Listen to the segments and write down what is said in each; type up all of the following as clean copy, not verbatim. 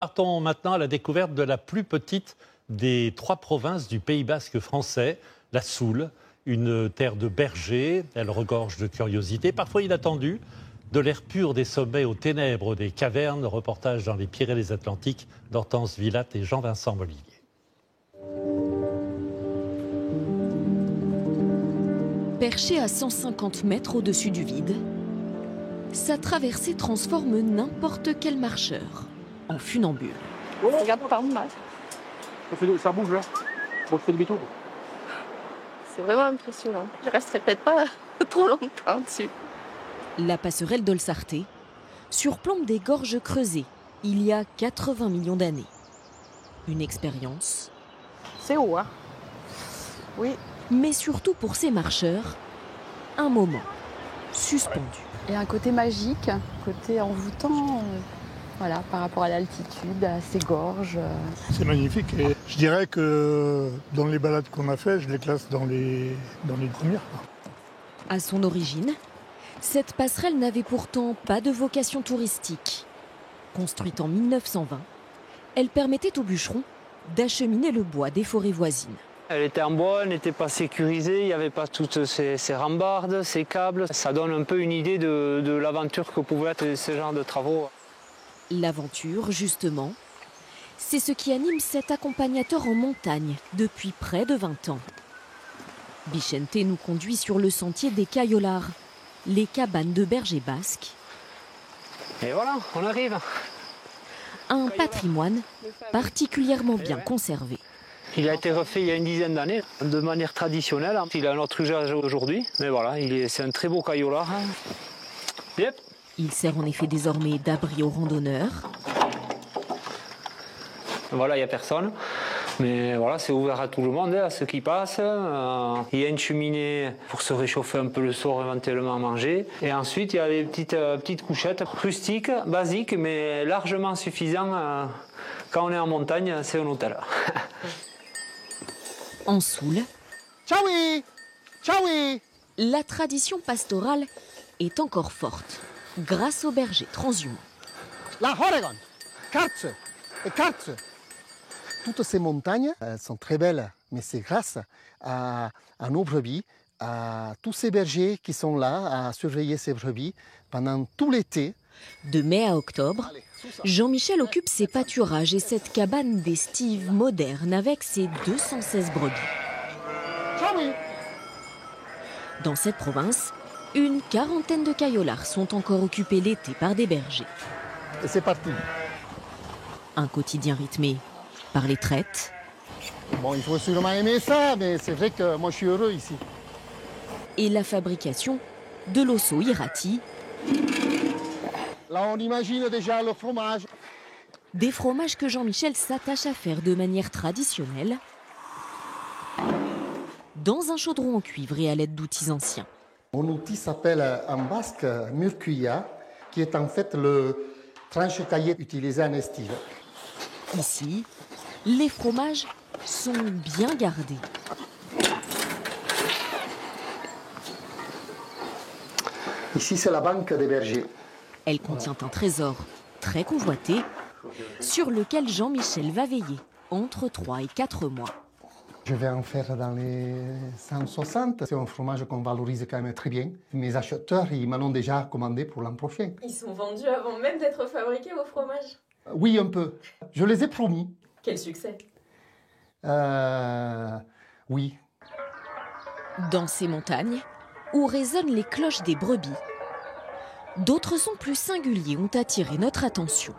Partons maintenant à la découverte de la plus petite des 3 provinces du Pays basque français, la Soule, une terre de bergers. Elle regorge de curiosités, parfois inattendues, de l'air pur des sommets aux ténèbres des cavernes. Reportage dans les Pyrénées-Atlantiques d'Hortense Villatte et Jean-Vincent Molivier. Perché à 150 mètres au-dessus du vide, sa traversée transforme n'importe quel marcheur en funambule. Regarde par mal. Ça bouge là. Bon, je fais demi-tour. C'est vraiment impressionnant. Je resterai peut-être pas trop longtemps dessus. La passerelle d'Olsarté surplombe des gorges creusées il y a 80 millions d'années. Une expérience. C'est haut, hein? Oui. Mais surtout pour ces marcheurs, un moment suspendu. Il y a un côté magique, un côté envoûtant, voilà, par rapport à l'altitude, à ces gorges. C'est magnifique et je dirais que dans les balades qu'on a fait, je les classe dans les premières. À son origine, cette passerelle n'avait pourtant pas de vocation touristique. Construite en 1920, elle permettait aux bûcherons d'acheminer le bois des forêts voisines. Elle était en bois, elle n'était pas sécurisée, il n'y avait pas toutes ces rambardes, ces câbles. Ça donne un peu une idée de l'aventure que pouvaient être ce genre de travaux. L'aventure, justement, c'est ce qui anime cet accompagnateur en montagne depuis près de 20 ans. Bichente nous conduit sur le sentier des Cayollars, les cabanes de bergers basques. Et voilà, on arrive. Un patrimoine particulièrement bien conservé. Il a été refait il y a une dizaine d'années, de manière traditionnelle. Il a un autre usage aujourd'hui, mais voilà, c'est un très beau caillolard. Yep. Il sert en effet désormais d'abri aux randonneurs. Voilà, il n'y a personne. Mais voilà, c'est ouvert à tout le monde, à ceux qui passent. Il y a une cheminée pour se réchauffer un peu le soir, éventuellement à manger. Et ensuite, il y a des petites couchettes rustiques, basiques, mais largement suffisantes. Quand on est en montagne, c'est un hôtel. En Soule, Ciao-i! Ciao-i! la tradition pastorale est encore forte, grâce aux bergers transhumants. La Oregon, Kartz et Kartz. Toutes ces montagnes sont très belles, mais c'est grâce à nos brebis, à tous ces bergers qui sont là à surveiller ces brebis pendant tout l'été. De mai à octobre, Jean-Michel occupe ses pâturages et cette cabane d'estive moderne avec ses 216 brebis. Ciao-i! Dans cette province, une quarantaine de caillolards sont encore occupés l'été par des bergers. Et c'est parti. Un quotidien rythmé par les traites. Bon, il faut sûrement aimer ça, mais c'est vrai que moi je suis heureux ici. Et la fabrication de l'osso irati. Là, on imagine déjà le fromage. Des fromages que Jean-Michel s'attache à faire de manière traditionnelle, dans un chaudron en cuivre et à l'aide d'outils anciens. Mon outil s'appelle en basque murcuia, qui est en fait le tranche-cahier utilisé en estive. Ici, les fromages sont bien gardés. Ici, c'est la banque des bergers. Elle contient un trésor très convoité sur lequel Jean-Michel va veiller entre 3 et 4 mois. Je vais en faire dans les 160. C'est un fromage qu'on valorise quand même très bien. Mes acheteurs, ils m'en ont déjà commandé pour l'an prochain. Ils sont vendus avant même d'être fabriqués, vos fromages? Oui, un peu. Je les ai promis. Quel succès! Oui. Dans ces montagnes, où résonnent les cloches des brebis, d'autres sons plus singuliers ont attiré notre attention.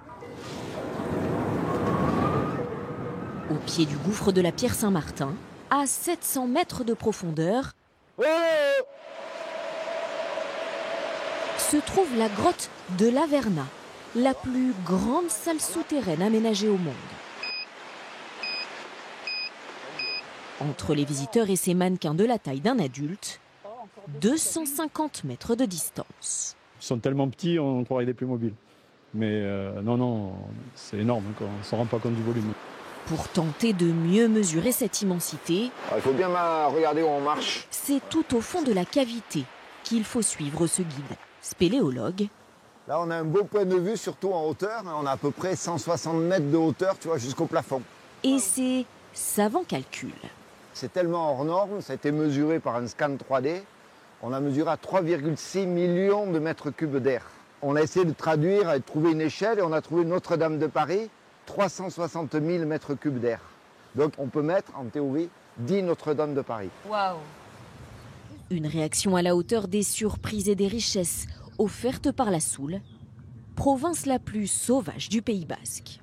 Au pied du gouffre de la Pierre Saint-Martin, à 700 mètres de profondeur, se trouve la grotte de l'Averna, la plus grande salle souterraine aménagée au monde. Entre les visiteurs et ces mannequins de la taille d'un adulte, 250 mètres de distance. Ils sont tellement petits, on croirait des plus mobiles. Mais non, c'est énorme, quoi. On ne se rend pas compte du volume. Pour tenter de mieux mesurer cette immensité, il faut bien regarder où on marche. C'est tout au fond de la cavité qu'il faut suivre ce guide spéléologue Là, on a un beau point de vue, surtout en hauteur. On a à peu près 160 mètres de hauteur, tu vois, jusqu'au plafond. Et c'est savant calcul. C'est tellement hors norme, ça a été mesuré par un scan 3D. On a mesuré à 3,6 millions de mètres cubes d'air. On a essayé de traduire et de trouver une échelle et on a trouvé Notre-Dame de Paris, 360 000 mètres cubes d'air. Donc on peut mettre, en théorie, 10 Notre-Dame de Paris. Waouh! Une réaction à la hauteur des surprises et des richesses offertes par la Soule, province la plus sauvage du Pays basque.